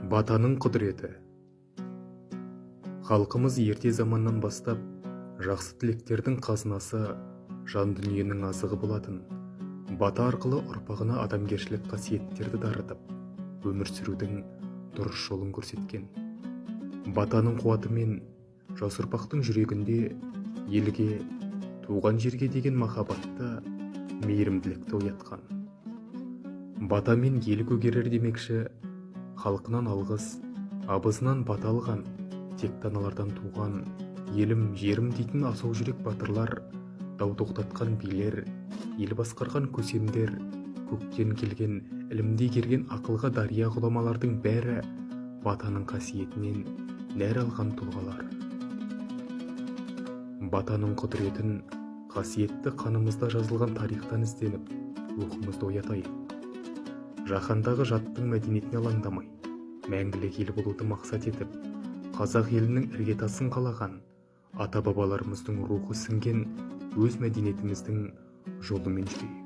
Батаның құдіреті. Халқымыз ерте заманнан бастап жақсы тілектердің қазынасы, жан дүниенің азығы болатын. Бата арқылы ұрпағына адамгершілік қасиеттерді дарытып, өмір сүрудің дұрыс жолын көрсеткен. Батаның қуатымен жас ұрпақтың жүрегінде елге, туған жерге деген махаббатты, мейірімділікті оятқан. Батамен ел көгерер демекші, халқынан алғыс, абызынан бата алған, тектаналардан туған, елім, жерім дейтін асау жүрек батырлар, дау тоқтатқан билер, ел басқарған көсемдер, көктен келген, ілімдей керген ақылға дария ғұламалардың бәрі батаның қасиетінен нәр алған тұлғалар. Батаның құдіретін қасиетті қанымызда жазылған тарихтан ізденіп, рухымызды оятайық. Жаһандағы жаттың мәдениетіне алаңдамай, мәңгілік ел болуды мақсат етіп, қазақ елінің іргетасын қалаған, ата-бабаларымыздың рухы сіңген өз мәдениетіміздің жолымен жүрейік.